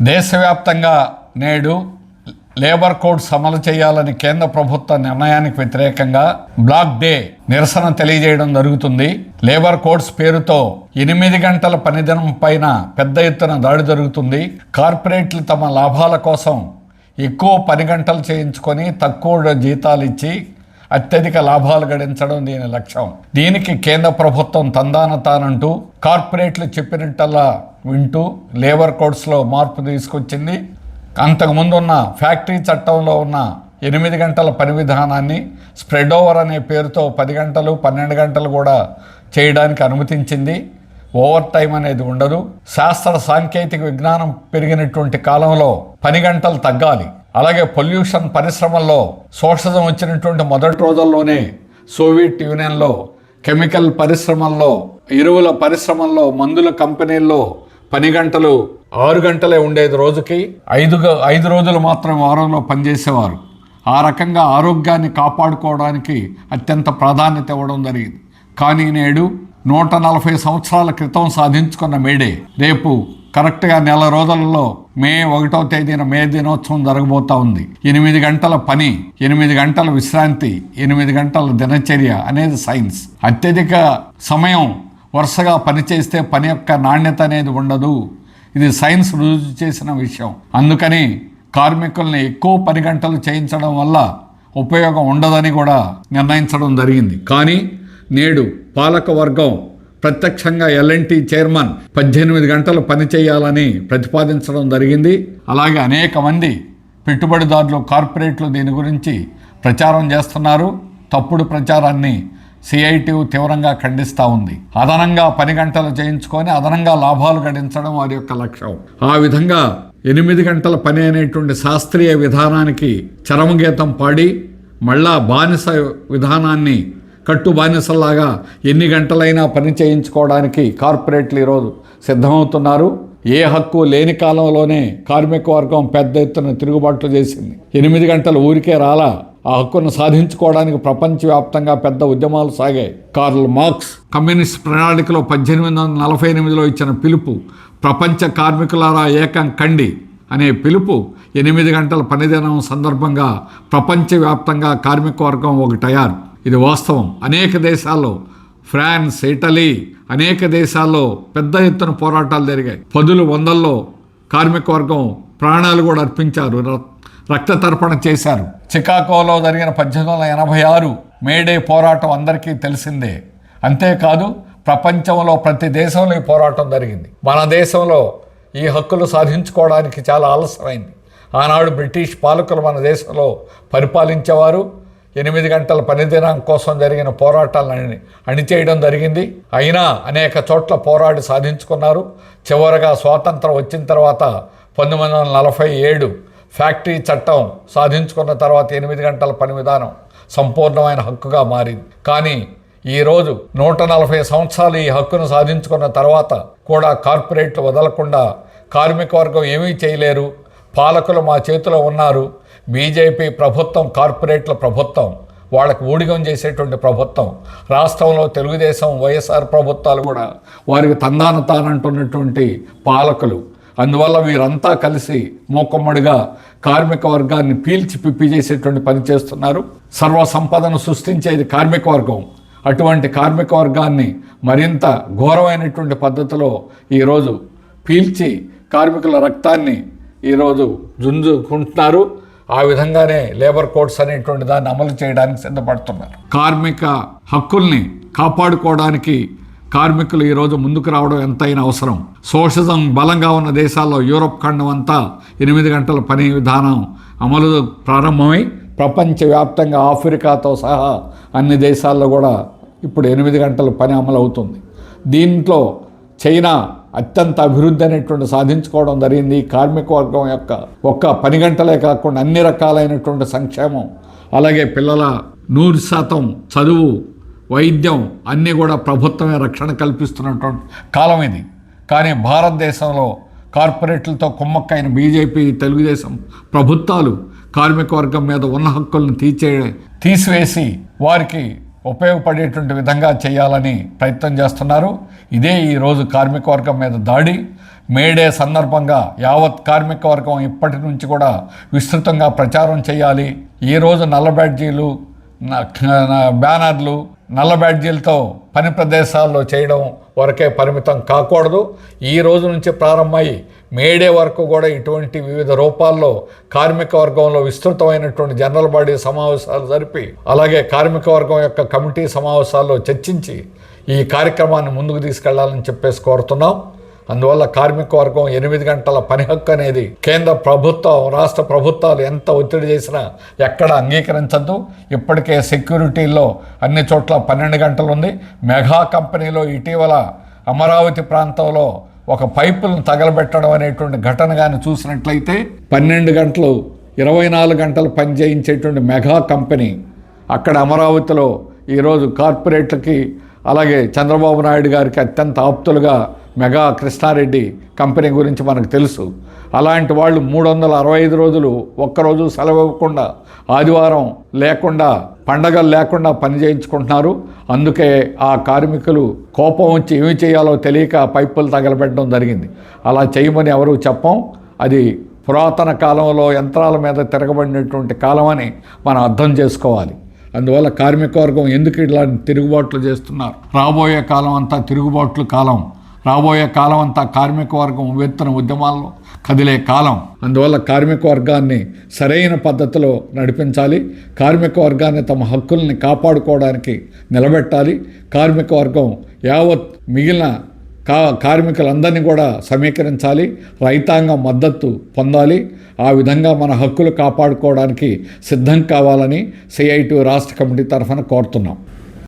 దేశవ్యాప్తంగా నేడు labour codes అమలు చేయాలని కేంద్ర ప్రభుత్వ నిర్ణయానికి వ్యతిరేకంగా బ్లాక్ డే నిరసన తెలియజేయడం జరుగుతుంది. లేబర్ కోడ్స్ పేరుతో 8 గంటల పనిదినం పైన పెద్ద ఎత్తున దాడి జరుగుతుంది. కార్పొరేట్లు తమ లాభాల కోసం ఎక్కువ పని గంటలు చేయించుకొని తక్కువ జీతాలు ఇచ్చి అత్యధిక లాభాలు గడించడం దీని లక్ష్యం. దీనికి కేంద్ర ప్రభుత్వం తందానతానంటూ కార్పొరేట్లు చెప్పినట్టల్లా వింటూ లేబర్ కోడ్స్లో మార్పు తీసుకొచ్చింది. అంతకుముందు ఉన్న ఫ్యాక్టరీ చట్టంలో ఉన్న 8 గంటల పని విధానాన్ని స్ప్రెడ్ ఓవర్ అనే పేరుతో 10 గంటలు 12 గంటలు కూడా చేయడానికి అనుమతించింది. ఓవర్ టైం అనేది ఉండదు. శాస్త్ర సాంకేతిక విజ్ఞానం పెరిగినటువంటి కాలంలో పని గంటలు తగ్గాలి. అలాగే పొల్యూషన్ పరిశ్రమల్లో సోషలిజం వచ్చినటువంటి మొదటి రోజుల్లోనే సోవియట్ యూనియన్లో కెమికల్ పరిశ్రమల్లో, ఎరువుల పరిశ్రమల్లో, మందుల కంపెనీల్లో పని గంటలు 6 గంటలే ఉండేది. రోజుకి 5 రోజులు మాత్రం వారంలో పనిచేసేవారు. ఆ రకంగా ఆరోగ్యాన్ని కాపాడుకోవడానికి అత్యంత ప్రాధాన్యత ఇవ్వడం జరిగింది. కానీ నేడు 140 సంవత్సరాల క్రితం సాధించుకున్న మేడే రేపు కరెక్ట్గా నెల రోజులలో మే 1వ తేదీన మే దినోత్సవం జరగబోతా ఉంది. 8 గంటల పని, 8 గంటల విశ్రాంతి, 8 గంటల దినచర్య అనేది సైన్స్. అత్యధిక సమయం వరుసగా పనిచేస్తే పని యొక్క నాణ్యత అనేది ఉండదు. ఇది సైన్స్ రుజువు చేసిన విషయం. అందుకని కార్మికుల్ని ఎక్కువ పని గంటలు చేయించడం వల్ల ఉపయోగం ఉండదని కూడా నిర్ణయించడం జరిగింది. కానీ నేడు పాలక వర్గం ప్రత్యక్షంగా L&T చైర్మన్ 18 గంటలు పని చేయాలని ప్రతిపాదించడం జరిగింది. అలాగే అనేక మంది పెట్టుబడిదారులు, కార్పొరేట్లు దీని గురించి ప్రచారం చేస్తున్నారు. తప్పుడు ప్రచారాన్ని CITU తీవ్రంగా ఖండిస్తూ ఉంది. అదనంగా పని గంటలు చేయించుకొని అదనంగా లాభాలు గడించడం వారి యొక్క లక్ష్యం. ఆ విధంగా 8 గంటల పని అనేటువంటి శాస్త్రీయ విధానానికి చరమగీతం పాడి మళ్ళా బానిస విధానాన్ని కట్టు బానిసల్లాగా ఎన్ని గంటలైనా పని చేయించుకోవడానికి కార్పొరేట్లు ఈరోజు సిద్ధమవుతున్నారు. ఏ హక్కు లేని కాలంలోనే కార్మిక వర్గం పెద్ద ఎత్తున తిరుగుబాట్లు చేసింది. 8 గంటలు ఊరికే రాలా. ఆ హక్కును సాధించుకోవడానికి ప్రపంచవ్యాప్తంగా పెద్ద ఉద్యమాలు సాగాయి. కార్ల్ మార్క్స్ కమ్యూనిస్ట్ ప్రణాళికలో 1848లో ఇచ్చిన పిలుపు, ప్రపంచ కార్మికులారా ఏకం కండి అనే పిలుపు 8 గంటల పనిదినం సందర్భంగా ప్రపంచవ్యాప్తంగా కార్మిక వర్గం ఒకటయ్యారు. ఇది వాస్తవం. అనేక దేశాల్లో, ఫ్రాన్స్, ఇటలీ, అనేక దేశాల్లో పెద్ద ఎత్తున పోరాటాలు జరిగాయి. పదులు వందల్లో కార్మిక వర్గం ప్రాణాలు కూడా అర్పించారు, రక్త తర్పణ చేశారు. చికాగోలో జరిగిన 1886 మేడే పోరాటం అందరికీ తెలిసిందే. అంతేకాదు ప్రపంచంలో ప్రతి దేశంలో ఈ పోరాటం జరిగింది. మన దేశంలో ఈ హక్కులు సాధించుకోవడానికి చాలా ఆలస్యమైంది. ఆనాడు బ్రిటిష్ పాలకులు మన దేశంలో పరిపాలించేవారు. 8 గంటల పనిదినం కోసం జరిగిన పోరాటాలను అణిచేయడం జరిగింది. అయినా అనేక చోట్ల పోరాడి సాధించుకున్నారు. చివరగా స్వాతంత్రం వచ్చిన తర్వాత 1947 ఫ్యాక్టరీ చట్టం సాధించుకున్న తర్వాత 8 గంటల పని విధానం సంపూర్ణమైన హక్కుగా మారింది. కానీ ఈరోజు 140 సంవత్సరాలు ఈ హక్కును సాధించుకున్న తర్వాత కూడా కార్పొరేట్లు వదలకుండా కార్మిక వర్గం ఏమీ చేయలేరు. పాలకులు మా చేతిలో ఉన్నారు. బీజేపీ ప్రభుత్వం కార్పొరేట్ల ప్రభుత్వం, వాళ్ళకు ఊడిగం చేసేటువంటి ప్రభుత్వం. రాష్ట్రంలో తెలుగుదేశం, వైఎస్ఆర్ ప్రభుత్వాలు కూడా వారికి తందానతానంటున్నటువంటి పాలకులు. అందువల్ల వీరంతా కలిసి మూకుమ్మడిగా కార్మిక వర్గాన్ని పీల్చి పిప్పి చేసేటువంటి పని చేస్తున్నారు. సర్వ సంపదను సృష్టించేది కార్మిక వర్గం. అటువంటి కార్మిక వర్గాన్ని మరింత ఘోరమైనటువంటి పద్ధతిలో ఈరోజు పీల్చి కార్మికుల రక్తాన్ని ఈరోజు జుంజుకుంటున్నారు. ఆ విధంగానే లేబర్ కోడ్స్ అనేటువంటి దాన్ని అమలు చేయడానికి సిద్ధపడుతున్నారు. కార్మిక హక్కుల్ని కాపాడుకోవడానికి కార్మికులు ఈరోజు ముందుకు రావడం ఎంతైనా అవసరం. సోషలిజం బలంగా ఉన్న దేశాల్లో యూరప్ ఖండం అంతా 8 గంటల పని విధానం అమలు ప్రారంభమై ప్రపంచవ్యాప్తంగా ఆఫ్రికాతో సహా అన్ని దేశాల్లో కూడా ఇప్పుడు 8 గంటల పని అమలు అవుతుంది. దీంట్లో చైనా అత్యంత అభివృద్ధి అనేటువంటి సాధించుకోవడం జరిగింది. కార్మిక వర్గం యొక్క ఒక్క పని గంటలే కాకుండా అన్ని రకాలైనటువంటి సంక్షేమం, అలాగే పిల్లల 100% చదువు, వైద్యం అన్నీ కూడా ప్రభుత్వమే రక్షణ కల్పిస్తున్నటువంటి కాలం ఇది. కానీ భారతదేశంలో కార్పొరేట్లతో కుమ్మక్కైన బీజేపీ, తెలుగుదేశం ప్రభుత్వాలు కార్మిక వర్గం మీద ఉన్న హక్కులను తీసివేసి వారికి ఉపయోగపడేటువంటి విధంగా చేయాలని ప్రయత్నం చేస్తున్నారు. ఇదే ఈరోజు కార్మిక వర్గం మీద దాడి. మేడే సందర్భంగా యావత్ కార్మిక వర్గం ఇప్పటి నుంచి కూడా విస్తృతంగా ప్రచారం చేయాలి. ఈరోజు నల్ల బ్యాడ్జీలు, బ్యానర్లు, నల్ల బ్యాడ్జీలతో పని ప్రదేశాల్లో చేయడం వరకే పరిమితం కాకూడదు. ఈ రోజు నుంచి ప్రారంభమై మేడే వరకు కూడా ఇటువంటి వివిధ రూపాల్లో కార్మిక వర్గంలో విస్తృతమైనటువంటి జనరల్ బాడీ సమావేశాలు జరిపి, అలాగే కార్మిక వర్గం యొక్క కమిటీ సమావేశాల్లో చర్చించి ఈ కార్యక్రమాన్ని ముందుకు తీసుకెళ్లాలని చెప్పేసి కోరుతున్నాం. అందువల్ల కార్మిక వర్గం 8 గంటల పని హక్కు అనేది కేంద్ర ప్రభుత్వం, రాష్ట్ర ప్రభుత్వాలు ఎంత ఒత్తిడి చేసినా ఎక్కడ అంగీకరించద్దు. ఇప్పటికే సెక్యూరిటీల్లో అన్ని చోట్ల 12 గంటలు ఉంది. మెగా కంపెనీలో ఇటీవల అమరావతి ప్రాంతంలో ఒక పైపులను తగలబెట్టడం అనేటువంటి ఘటన కానీ చూసినట్లయితే 12 గంటలు 24 గంటలు పనిచేయించేటువంటి మెగా కంపెనీ అక్కడ అమరావతిలో ఈరోజు కార్పొరేట్లకి, అలాగే చంద్రబాబు నాయుడు గారికి అత్యంత ఆప్తులుగా మెగా కృష్ణారెడ్డి కంపెనీ గురించి మనకు తెలుసు. అలాంటి వాళ్ళు 365 రోజులు ఒక్కరోజు సెలవు ఇవ్వకుండా, ఆదివారం లేకుండా, పండగలు లేకుండా పని చేయించుకుంటున్నారు. అందుకే ఆ కార్మికులు కోపం వచ్చి ఏమి చేయాలో తెలియక పైపులు తగలబెట్టడం జరిగింది. అలా చేయమని ఎవరు చెప్పం. అది పురాతన కాలంలో యంత్రాల మీద తిరగబడినటువంటి కాలం అని మనం అర్థం చేసుకోవాలి. అందువల్ల కార్మిక వర్గం ఎందుకు ఇలాంటి తిరుగుబాట్లు చేస్తున్నారు? రాబోయే కాలం అంతా తిరుగుబాట్లు కాలం, రాబోయే కాలం అంతా కార్మిక వర్గం ఉవ్వెత్తున ఉద్యమాల్లో కదిలే కాలం. అందువల్ల కార్మిక వర్గాన్ని సరైన పద్ధతిలో నడిపించాలి. కార్మిక వర్గాన్ని తమ హక్కుల్ని కాపాడుకోవడానికి నిలబెట్టాలి. కార్మిక వర్గం యావత్ మిగిలిన కార్మికులందరినీ కూడా సమీకరించాలి. రైతాంగం మద్దతు పొందాలి. ఆ విధంగా మన హక్కులు కాపాడుకోవడానికి సిద్ధం కావాలని CITU రాష్ట్ర కమిటీ తరఫున కోరుతున్నాం.